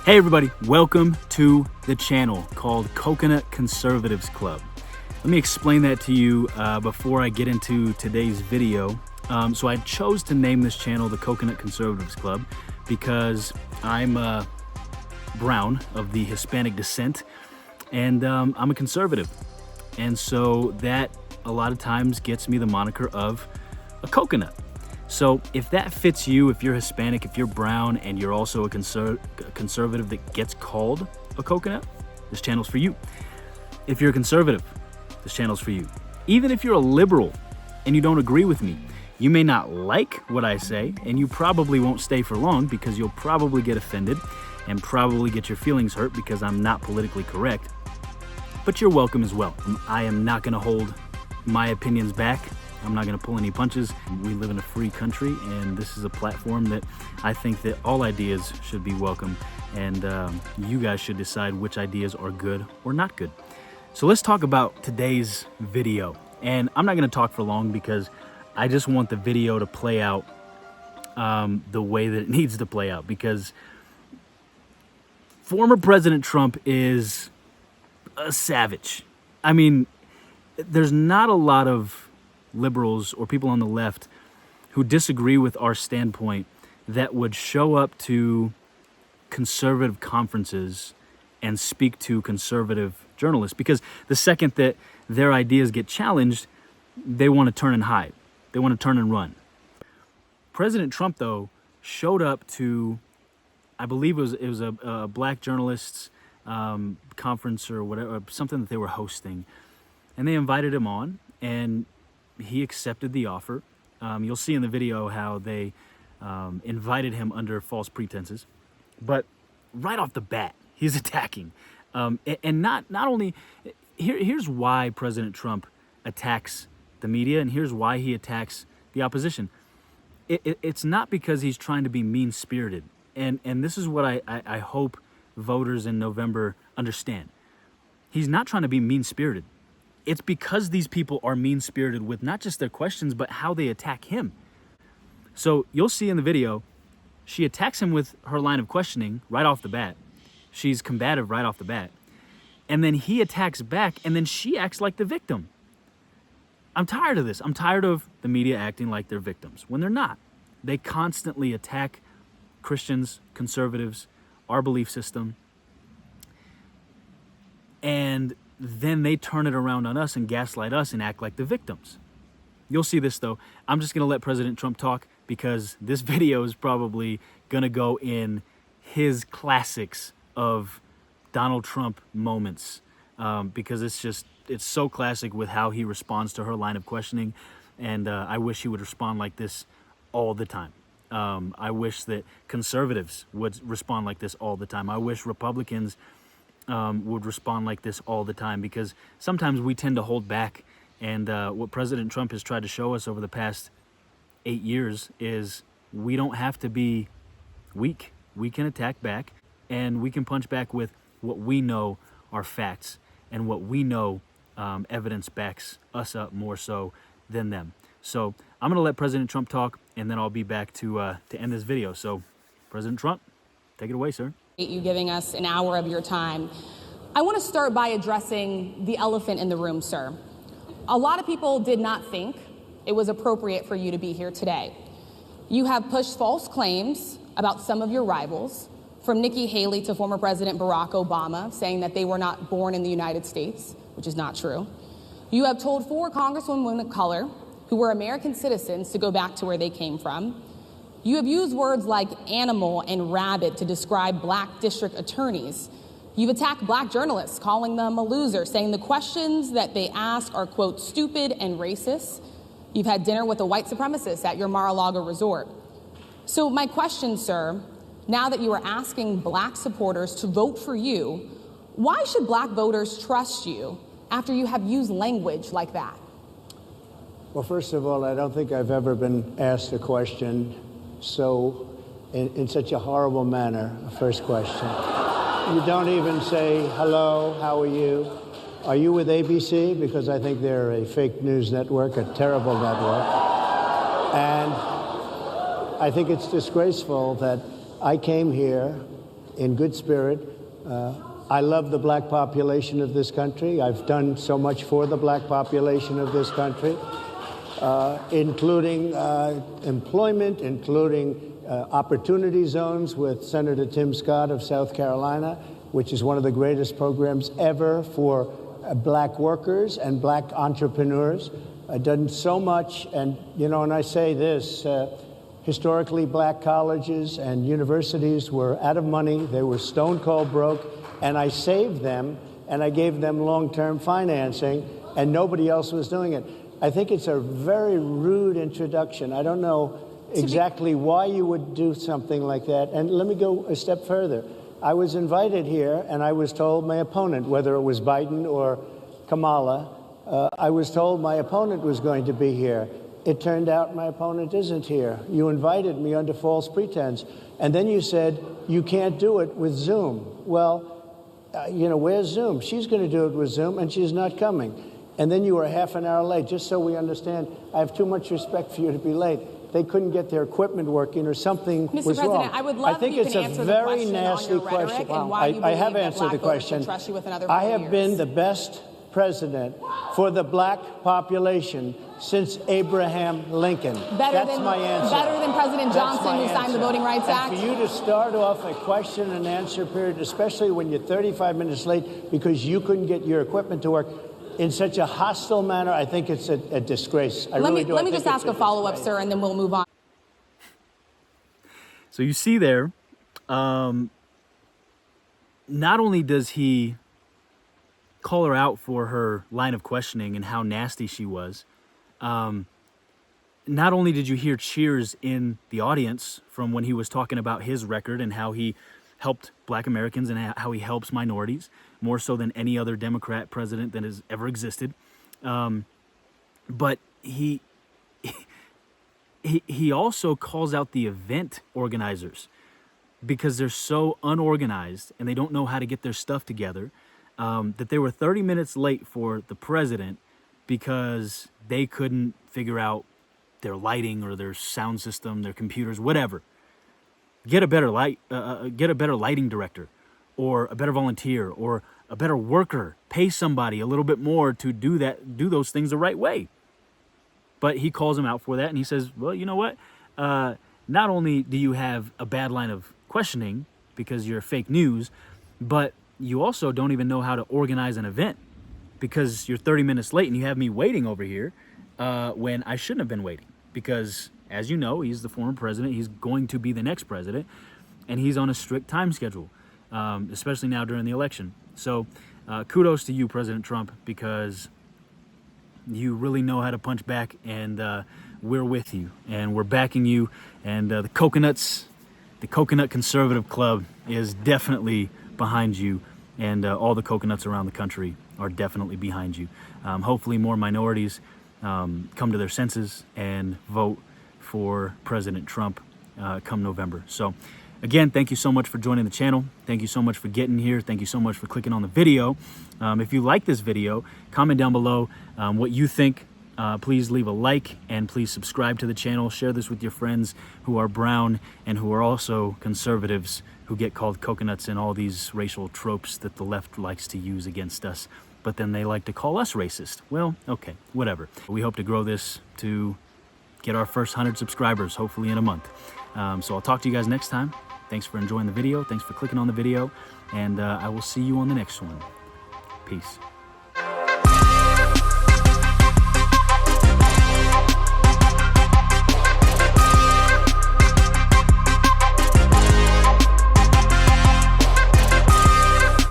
Hey everybody, welcome to the channel called Coconut Conservatives Club. Let me explain that to you before I get into today's video. So I chose to name this channel the Coconut Conservatives Club because I'm brown of the Hispanic descent and I'm a conservative. And so that a lot of times gets me the moniker of a coconut. So if that fits you, if you're Hispanic, if you're brown, and you're also a conservative that gets called a coconut, this channel's for you. If you're a conservative, this channel's for you. Even if you're a liberal and you don't agree with me, you may not like what I say, and you probably won't stay for long because you'll probably get offended and probably get your feelings hurt because I'm not politically correct. But you're welcome as well. I am not gonna hold my opinions back. I'm not gonna pull any punches. We live in a free country, and this is a platform that I think that all ideas should be welcome, and you guys should decide which ideas are good or not good. So let's talk about today's video. And I'm not gonna talk for long because I just want the video to play out the way that it needs to play out, because former President Trump is a savage. I mean, there's not a lot of liberals or people on the left who disagree with our standpoint that would show up to conservative conferences and speak to conservative journalists, because the second that their ideas get challenged, they want to turn and hide. They want to turn and run. President Trump, though, showed up to, I believe it was a black journalists conference or whatever, something that they were hosting, and they invited him on, and he accepted the offer. You'll see in the video how they invited him under false pretenses, but right off the bat, he's attacking. And not only, here's why President Trump attacks the media, and here's why he attacks the opposition. It's not because he's trying to be mean-spirited. And this is what I hope voters in November understand. He's not trying to be mean-spirited. It's because these people are mean-spirited with not just their questions, but how they attack him. So you'll see in the video, she attacks him with her line of questioning right off the bat. She's combative right off the bat. And then he attacks back, and then she acts like the victim. I'm tired of this. I'm tired of the media acting like they're victims when they're not. They constantly attack Christians, conservatives, our belief system, and then they turn it around on us and gaslight us and act like the victims. You'll see this, though. I'm just going to let President Trump talk because this video is probably going to go in his classics of Donald Trump moments, because it's so classic with how he responds to her line of questioning, and I wish he would respond like this all the time. I wish that conservatives would respond like this all the time. I wish Republicans would respond like this all the time, because sometimes we tend to hold back. And what President Trump has tried to show us over the past 8 years is we don't have to be weak. We can attack back, and we can punch back with what we know are facts and what we know evidence backs us up more so than them. So I'm going to let President Trump talk, and then I'll be back to end this video. So President Trump, take it away, sir. You giving us an hour of your time. I want to start by addressing the elephant in the room, sir. A lot of people did not think it was appropriate for you to be here today. You have pushed false claims about some of your rivals, from Nikki Haley to former President Barack Obama, saying that they were not born in the United States, which is not true. You have told 4 congresswomen of color who were American citizens to go back to where they came from. You have used words like animal and rabid to describe black district attorneys. You've attacked black journalists, calling them a loser, saying the questions that they ask are, quote, stupid and racist. You've had dinner with a white supremacist at your Mar-a-Lago resort. So my question, sir, now that you are asking black supporters to vote for you, why should black voters trust you after you have used language like that? Well, first of all, I don't think I've ever been asked a question in such a horrible manner. First question. You don't even say, hello, how are you? Are you with ABC? Because I think they're a fake news network, a terrible network. And I think it's disgraceful that I came here in good spirit. I love the black population of this country. I've done so much for the black population of this country, including employment, including opportunity zones with Senator Tim Scott of South Carolina, which is one of the greatest programs ever for black workers and black entrepreneurs. I've done so much, and and I say this, historically black colleges and universities were out of money. They were stone cold broke, and I saved them, and I gave them long-term financing, and nobody else was doing it. I think it's a very rude introduction. I don't know exactly why you would do something like that. And let me go a step further. I was invited here, and I was told my opponent, whether it was Biden or Kamala, I was told my opponent was going to be here. It turned out my opponent isn't here. You invited me under false pretense. And then you said, you can't do it with Zoom. Well, where's Zoom? She's going to do it with Zoom, and she's not coming. And then you were half an hour late. Just so we understand, I have too much respect for you to be late. They couldn't get their equipment working, or something was President, wrong. I would love if you can answer the question on your rhetoric and why you I have believe that answered the black voters question. should trust you with another I 4 have years. been the best president for the black population since Abraham Lincoln. That's my answer. Better than President Johnson, who signed the Voting Rights Act? And for you to start off a question and answer period, especially when you're 35 minutes late because you couldn't get your equipment to work, in such a hostile manner, I think it's a disgrace. Let me just ask a follow-up, sir, and then we'll move on. So you see there, not only does he call her out for her line of questioning and how nasty she was, not only did you hear cheers in the audience from when he was talking about his record and how he helped black Americans and how he helps minorities, more so than any other Democrat president that has ever existed. But he also calls out the event organizers because they're so unorganized and they don't know how to get their stuff together, that they were 30 minutes late for the president because they couldn't figure out their lighting or their sound system, their computers, whatever. Get a better lighting director, or a better volunteer, or a better worker. Pay somebody a little bit more to do those things the right way. But he calls him out for that, and he says, well, you know what? Not only do you have a bad line of questioning because you're fake news, but you also don't even know how to organize an event because you're 30 minutes late and you have me waiting over here when I shouldn't have been waiting. Because, as you know, he's the former president. He's going to be the next president, and he's on a strict time schedule, especially now during the election. So kudos to you, President Trump, because you really know how to punch back, and we're with you, and we're backing you. And the Coconut Conservative Club is definitely behind you, and all the coconuts around the country are definitely behind you. Hopefully more minorities come to their senses and vote for President Trump come November. So again, thank you so much for joining the channel. Thank you so much for getting here. Thank you so much for clicking on the video. If you like this video, comment down below what you think. Please leave a like, and please subscribe to the channel. Share this with your friends who are brown and who are also conservatives, who get called coconuts and all these racial tropes that the left likes to use against us. But then they like to call us racist. Well, okay, whatever. We hope to grow this to get our first 100 subscribers, hopefully in a month. So I'll talk to you guys next time. Thanks for enjoying the video. Thanks for clicking on the video. And I will see you on the next one. Peace.